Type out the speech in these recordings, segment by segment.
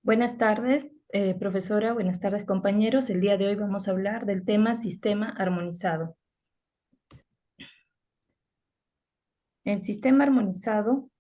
Buenas tardes, profesora. Buenas tardes, compañeros. El día de hoy vamos a hablar del tema sistema armonizado. En sistema armonizado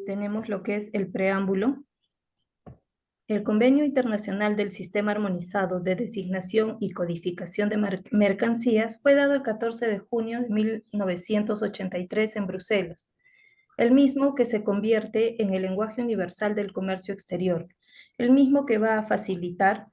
tenemos lo que es el preámbulo. El Convenio Internacional del Sistema Armonizado de Designación y Codificación de Mercancías fue dado el 14 de junio de 1983 en Bruselas, el mismo que se convierte en el lenguaje universal del comercio exterior, el mismo que va a facilitar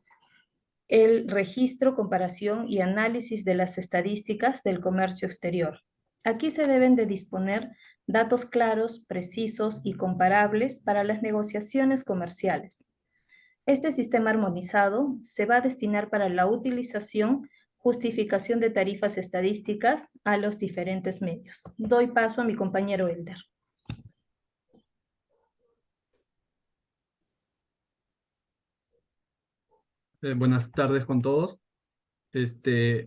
el registro, comparación y análisis de las estadísticas del comercio exterior. Aquí se deben de disponer datos claros, precisos y comparables para las negociaciones comerciales. Este sistema armonizado se va a destinar para la utilización, justificación de tarifas estadísticas a los diferentes medios. Doy paso a mi compañero Elder. Buenas tardes con todos.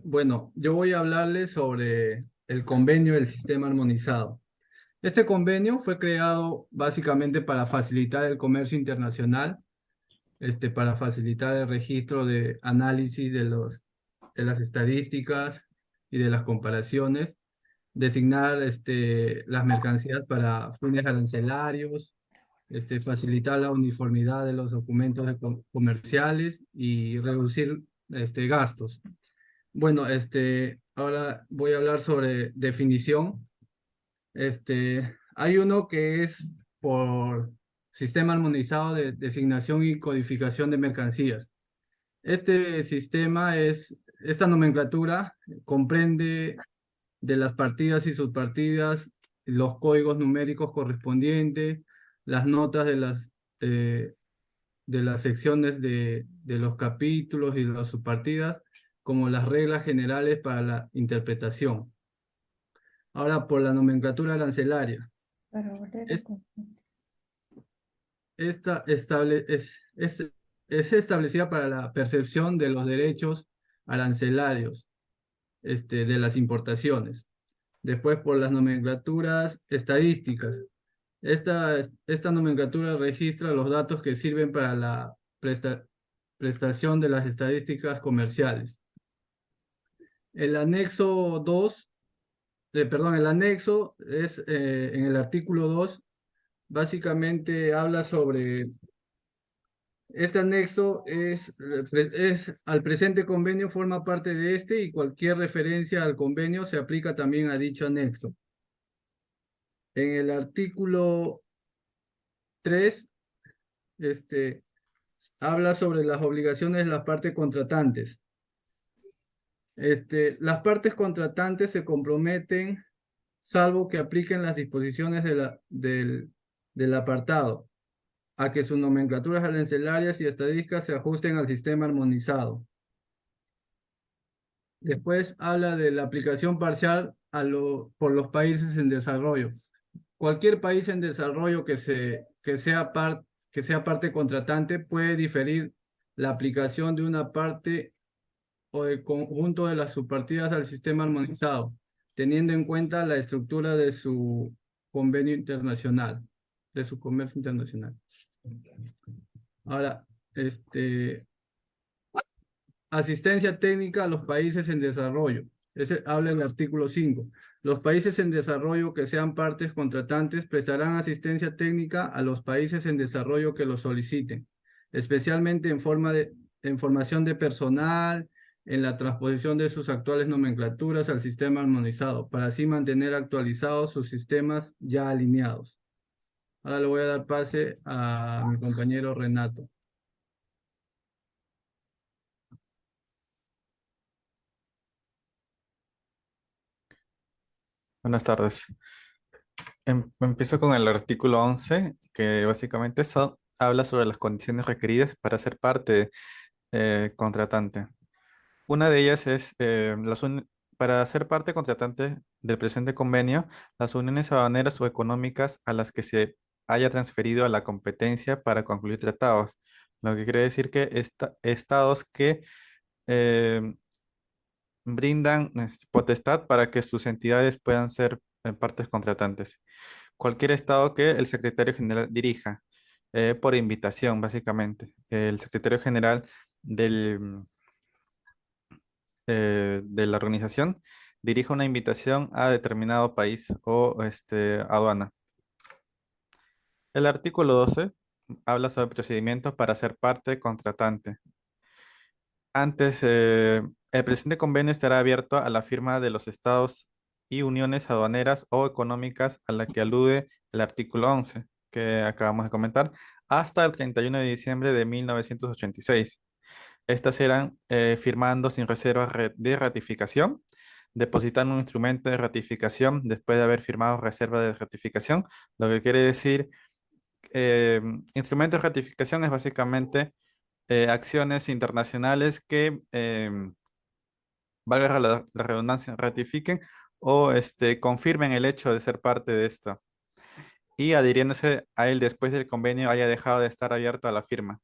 Bueno, yo voy a hablarles sobre el convenio del sistema armonizado. Este convenio fue creado básicamente para facilitar el comercio internacional, para facilitar el registro de análisis de las estadísticas y de las comparaciones, designar las mercancías para fines arancelarios, facilitar la uniformidad de los documentos comerciales y reducir gastos. Bueno, ahora voy a hablar sobre definición. Hay uno que es por sistema armonizado de designación y codificación de mercancías. Esta nomenclatura comprende de las partidas y subpartidas, los códigos numéricos correspondientes, las notas de las secciones de los capítulos y las subpartidas, como las reglas generales para la interpretación. Ahora, por la nomenclatura arancelaria. Es, esta es establecida para la percepción de los derechos arancelarios de las importaciones. Después, por las nomenclaturas estadísticas. Esta nomenclatura registra los datos que sirven para la prestación de las estadísticas comerciales. El anexo 2, el anexo es en el artículo 2, básicamente habla sobre. Este anexo es al presente convenio, forma parte de este y cualquier referencia al convenio se aplica también a dicho anexo. En el artículo 3, habla sobre las obligaciones de las partes contratantes. Las partes contratantes se comprometen, salvo que apliquen las disposiciones del apartado, a que sus nomenclaturas arancelarias y estadísticas se ajusten al sistema armonizado. Después habla de la aplicación parcial por los países en desarrollo. Cualquier país en desarrollo que sea parte contratante puede diferir la aplicación de una parte o del conjunto de las subpartidas al sistema armonizado, teniendo en cuenta la estructura de su convenio internacional, de su comercio internacional. Ahora, asistencia técnica a los países en desarrollo. Ese habla el artículo 5. Los países en desarrollo que sean partes contratantes prestarán asistencia técnica a los países en desarrollo que lo soliciten, especialmente en formación de personal, en la transposición de sus actuales nomenclaturas al sistema armonizado, para así mantener actualizados sus sistemas ya alineados. Ahora le voy a dar pase a mi compañero Renato. Buenas tardes. Empiezo con el artículo 11, que básicamente habla sobre las condiciones requeridas para ser parte contratante. Una de ellas es, para ser parte contratante del presente convenio, las uniones aduaneras o económicas a las que se haya transferido a la competencia para concluir tratados, lo que quiere decir que estados que eh, brindan potestad para que sus entidades puedan ser partes contratantes. cualquier estado que el secretario general dirija, por invitación, básicamente. El secretario general del, de la organización dirige una invitación a determinado país o aduana. El artículo 12 habla sobre procedimientos para ser parte contratante. Antes, el presente convenio estará abierto a la firma de los estados y uniones aduaneras o económicas a la que alude el artículo 11 que acabamos de comentar, hasta el 31 de diciembre de 1986. Estas serán firmando sin reserva de ratificación, depositando un instrumento de ratificación después de haber firmado reserva de ratificación, lo que quiere decir, eh, instrumento de ratificación es básicamente acciones internacionales que, valga la redundancia, ratifiquen o confirmen el hecho de ser parte de esto y adhiriéndose a él después del convenio haya dejado de estar abierto a la firma.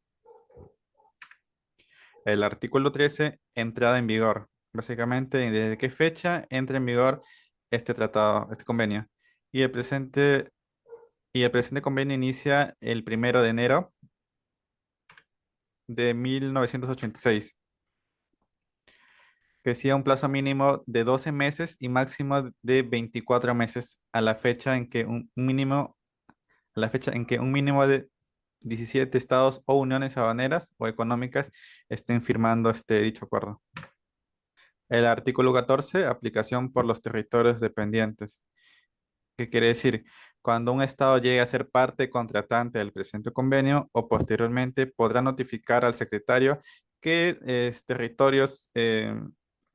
El artículo 13, entrada en vigor. Básicamente, ¿desde qué fecha entra en vigor este tratado, este convenio? Y el presente convenio inicia el 1 de enero de 1986, que decía un plazo mínimo de 12 meses y máximo de 24 meses a la fecha en que un mínimo, a la fecha en que un mínimo de 17 estados o uniones aduaneras o económicas estén firmando dicho acuerdo. El artículo 14, aplicación por los territorios dependientes. ¿Qué quiere decir? Cuando un estado llegue a ser parte contratante del presente convenio o posteriormente podrá notificar al secretario qué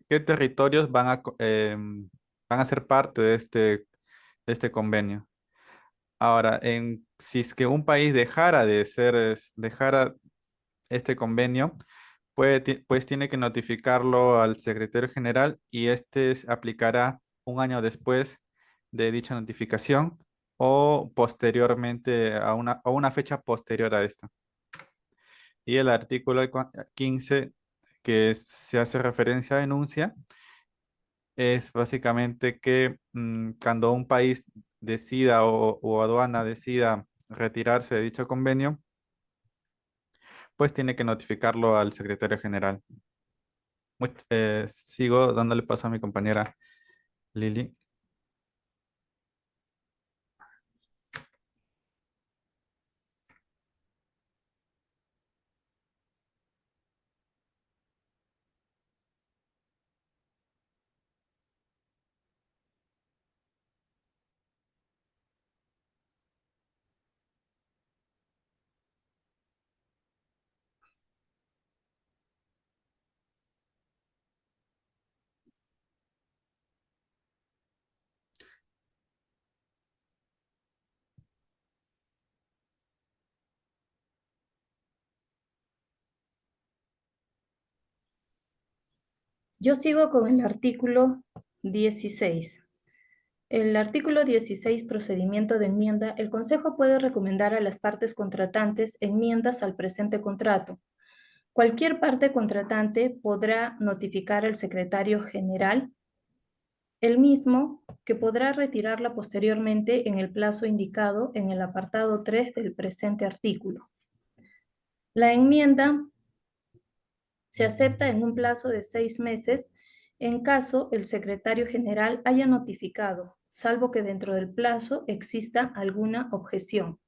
qué territorios van a ser parte de este convenio. Ahora, si es que un país dejara este convenio, pues tiene que notificarlo al secretario general y aplicará un año después de dicha notificación o posteriormente a una fecha posterior a esta. Y el artículo 15, que se hace referencia a denuncia, es básicamente que cuando un país decida o aduana decida retirarse de dicho convenio, pues tiene que notificarlo al secretario general. Sigo dándole paso a mi compañera Lili. Yo sigo con el artículo 16. El artículo 16, procedimiento de enmienda. El Consejo puede recomendar a las partes contratantes enmiendas al presente contrato. Cualquier parte contratante podrá notificar al secretario general, el mismo que podrá retirarla posteriormente en el plazo indicado en el apartado 3 del presente artículo. La enmienda se acepta en un plazo de 6 meses en caso el secretario general haya notificado, salvo que dentro del plazo exista alguna objeción.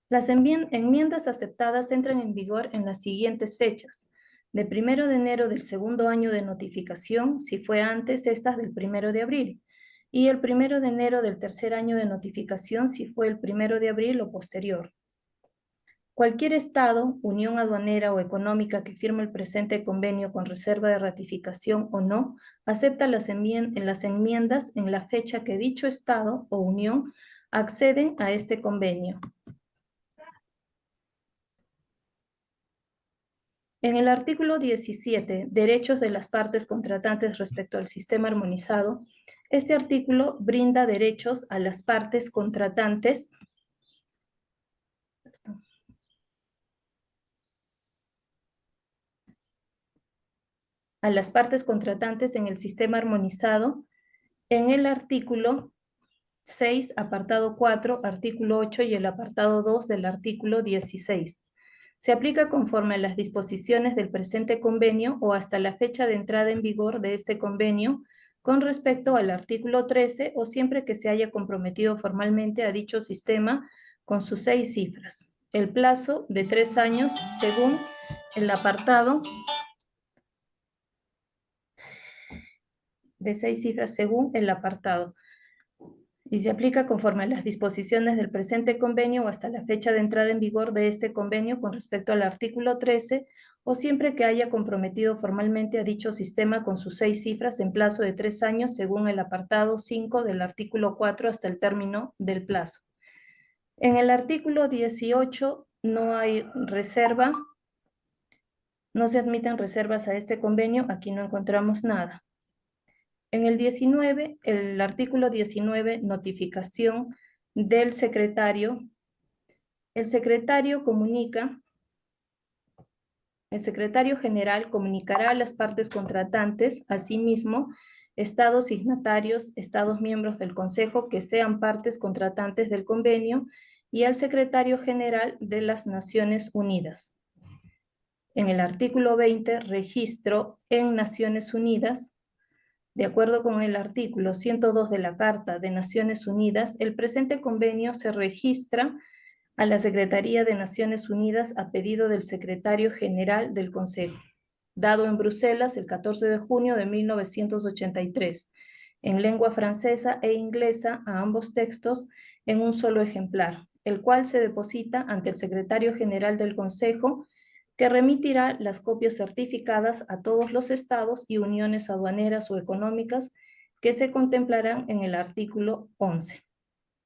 Las enmiendas aceptadas entran en vigor en las siguientes fechas: de 1 de enero del segundo año de notificación, si fue antes estas del 1 de abril, y el 1 de enero del tercer año de notificación, si fue el 1 de abril o posterior. Cualquier Estado, unión aduanera o económica que firme el presente convenio con reserva de ratificación o no, acepta las enmiendas en la fecha que dicho Estado o unión acceden a este convenio. En el artículo 17, derechos de las partes contratantes respecto al sistema armonizado, este artículo brinda derechos a las partes contratantes en el sistema armonizado. En el artículo 6, apartado 4, artículo 8 y el apartado 2 del artículo 16. Se aplica conforme a las disposiciones del presente convenio o hasta la fecha de entrada en vigor de este convenio con respecto al artículo 13 o siempre que se haya comprometido formalmente a dicho sistema con sus 6 cifras. El plazo de 3 años según el apartado de 6 cifras según el apartado y se aplica conforme a las disposiciones del presente convenio o hasta la fecha de entrada en vigor de este convenio con respecto al artículo 13 o siempre que haya comprometido formalmente a dicho sistema con sus 6 cifras en plazo de 3 años según el apartado 5 del artículo 4 hasta el término del plazo. En el artículo 18 no hay reserva, no se admiten reservas a este convenio, aquí no encontramos nada. En el 19, el artículo 19, notificación del secretario. El secretario general comunicará a las partes contratantes, asimismo, estados signatarios, estados miembros del Consejo que sean partes contratantes del convenio y al secretario general de las Naciones Unidas. En el artículo 20, registro en Naciones Unidas. De acuerdo con el artículo 102 de la Carta de Naciones Unidas, el presente convenio se registra a la Secretaría de Naciones Unidas a pedido del Secretario General del Consejo, dado en Bruselas el 14 de junio de 1983, en lengua francesa e inglesa a ambos textos en un solo ejemplar, el cual se deposita ante el Secretario General del Consejo, que remitirá las copias certificadas a todos los estados y uniones aduaneras o económicas que se contemplarán en el artículo 11.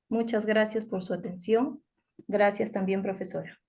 Muchas gracias por su atención. Gracias también, profesora.